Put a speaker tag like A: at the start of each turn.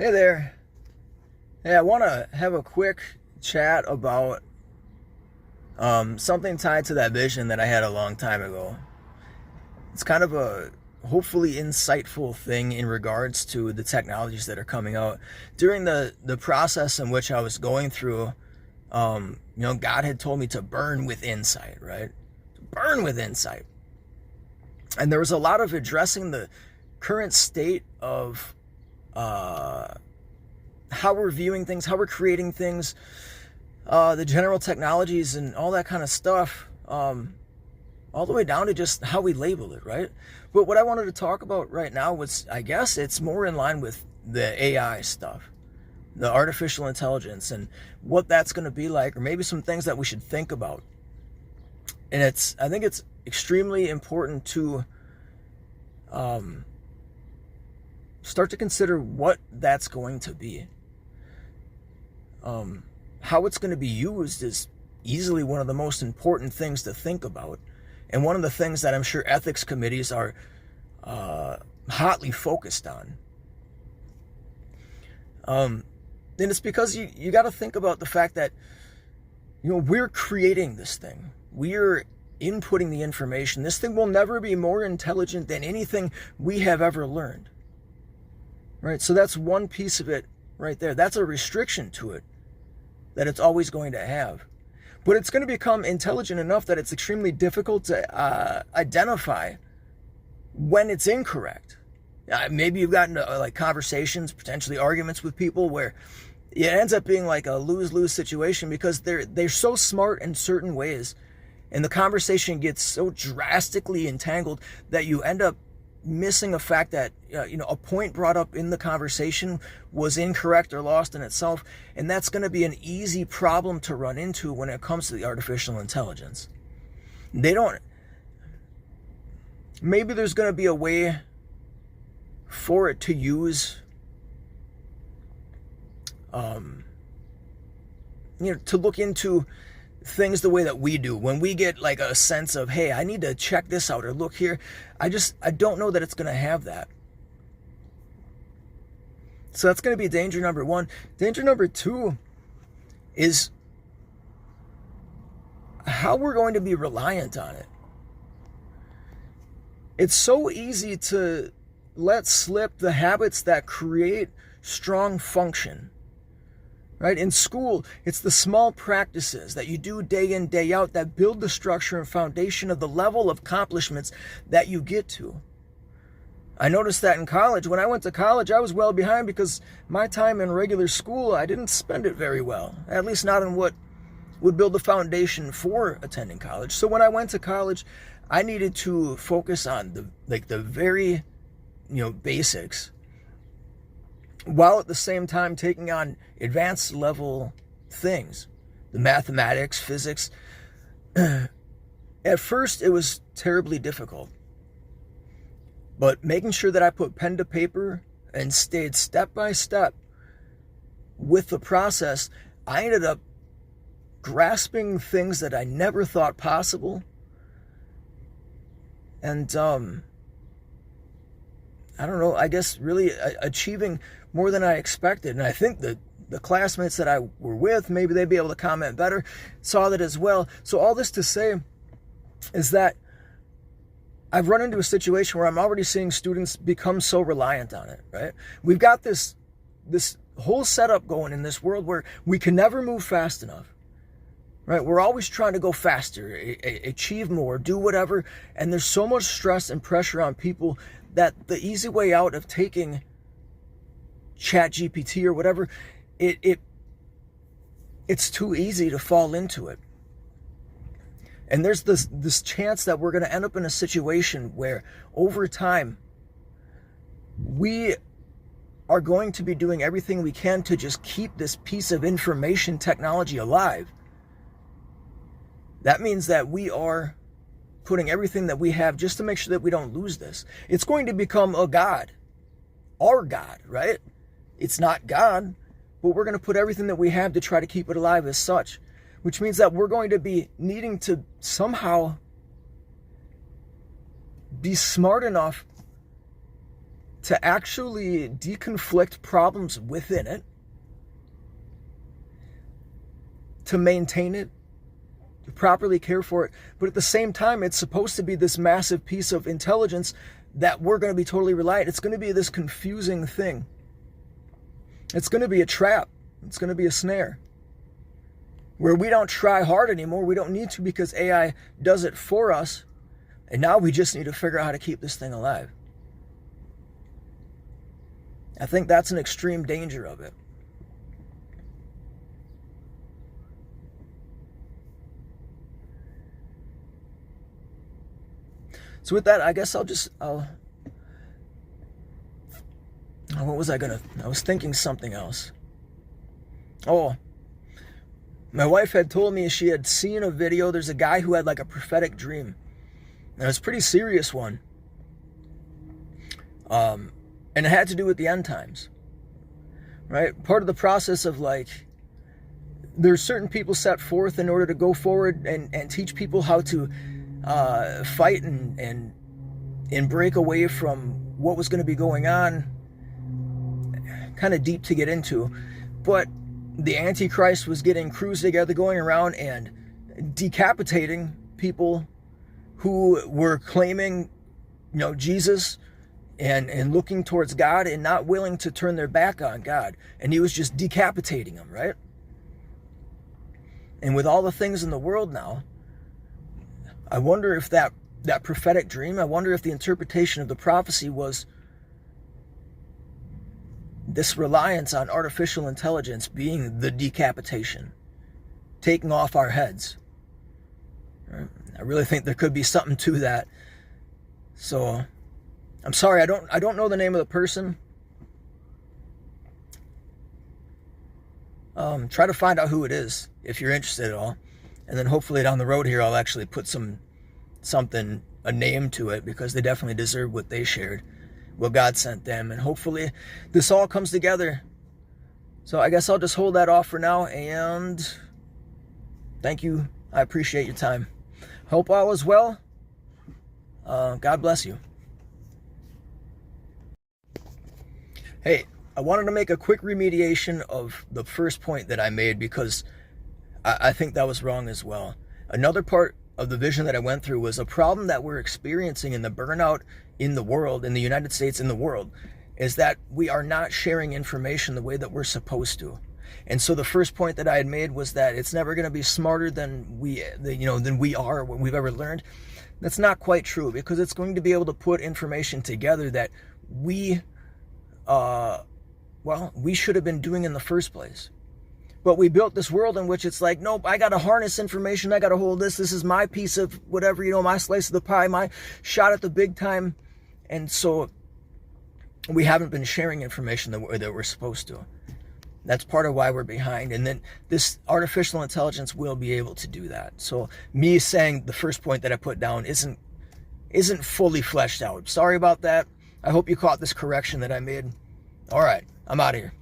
A: Hey there. Hey, I want to have a quick chat about something tied to that vision that I had a long time ago. It's kind of a hopefully insightful thing in regards to the technologies that are coming out. During the process in which I was going through, God had told me to burn with insight, right? To burn with insight. And there was a lot of addressing the current state of how we're viewing things, how we're creating things, the general technologies and all that kind of stuff, all the way down to just how we label it, right? But what I wanted to talk about right now was, I guess it's more in line with the AI stuff, the artificial intelligence, and what that's going to be like, or maybe some things that we should think about. And I think it's extremely important to start to consider what that's going to be. How it's going to be used is easily one of the most important things to think about, and one of the things that I'm sure ethics committees are hotly focused on. And it's because you got to think about the fact that we're creating this thing. We're inputting the information. This thing will never be more intelligent than anything we have ever learned. Right? So that's one piece of it right there. That's a restriction to it that it's always going to have. But it's going to become intelligent enough that it's extremely difficult to identify when it's incorrect. Maybe you've gotten like conversations, potentially arguments with people where it ends up being like a lose-lose situation because they're so smart in certain ways, and the conversation gets so drastically entangled that you end up missing a fact that a point brought up in the conversation was incorrect or lost in itself, and that's going to be an easy problem to run into when it comes to the artificial intelligence. Maybe there's going to be a way for it to use to look into things the way that we do. When we get like a sense of, hey, I need to check this out or look here, I don't know that it's going to have that. So that's going to be danger number one. Danger number two is how we're going to be reliant on it. It's so easy to let slip the habits that create strong function. Right? In school, it's the small practices that you do day in, day out that build the structure and foundation of the level of accomplishments that you get to. I noticed that in college. When I went to college, I was well behind because my time in regular school, I didn't spend it very well, at least not in what would build the foundation for attending college. So when I went to college, I needed to focus on the very, basics, while at the same time taking on advanced level things, the mathematics, physics. At first, it was terribly difficult. But making sure that I put pen to paper and stayed step by step with the process, I ended up grasping things that I never thought possible. And, I don't know, I guess really achieving more than I expected. And I think that the classmates that I were with, maybe they'd be able to comment better, saw that as well. So all this to say is that I've run into a situation where I'm already seeing students become so reliant on it, right? We've got this whole setup going in this world where we can never move fast enough, right? We're always trying to go faster, achieve more, do whatever. And there's so much stress and pressure on people that the easy way out of taking ChatGPT or whatever, it's too easy to fall into it. And there's this chance that we're going to end up in a situation where over time we are going to be doing everything we can to just keep this piece of information technology alive. That means that we are putting everything that we have just to make sure that we don't lose this. It's going to become a god, our God, right? It's not God, but we're going to put everything that we have to try to keep it alive as such, which means that we're going to be needing to somehow be smart enough to actually deconflict problems within it, to maintain it, to properly care for it. But at the same time, it's supposed to be this massive piece of intelligence that we're going to be totally reliant. It's going to be this confusing thing. It's going to be a trap. It's going to be a snare where we don't try hard anymore. We don't need to, because AI does it for us. And now we just need to figure out how to keep this thing alive. I think that's an extreme danger of it. So with that, I guess what was I was thinking something else. Oh, my wife had told me she had seen a video. There's a guy who had like a prophetic dream. And it was a pretty serious one. And it had to do with the end times. Right? Part of the process of like, there's certain people set forth in order to go forward and teach people how to fight and break away from what was going to be going on. Kind of deep to get into. But the Antichrist was getting crews together, going around and decapitating people who were claiming, Jesus and looking towards God and not willing to turn their back on God. And he was just decapitating them, right? And with all the things in the world now, I wonder if that prophetic dream, I wonder if the interpretation of the prophecy was this reliance on artificial intelligence being the decapitation, taking off our heads. Right? I really think there could be something to that. So, I'm sorry, I don't know the name of the person. Try to find out who it is if you're interested at all, and then hopefully down the road here I'll actually put a name to it, because they definitely deserve what they shared, what God sent them, and hopefully this all comes together. So I guess I'll just hold that off for now, and thank you. I appreciate your time. Hope all is well. God bless you. Hey, I wanted to make a quick remediation of the first point that I made, because I think that was wrong as well. Another part of the vision that I went through was a problem that we're experiencing in the burnout in the world, in the United States, in the world, is that we are not sharing information the way that we're supposed to. And so the first point that I had made was that it's never going to be smarter than we are, what we've ever learned. That's not quite true, because it's going to be able to put information together that we should have been doing in the first place. But we built this world in which it's like, nope, I got to harness information. I got to hold this. This is my piece of whatever, my slice of the pie, my shot at the big time. And so we haven't been sharing information the way that we're supposed to. That's part of why we're behind. And then this artificial intelligence will be able to do that. So me saying the first point that I put down isn't fully fleshed out. Sorry about that. I hope you caught this correction that I made. All right, I'm out of here.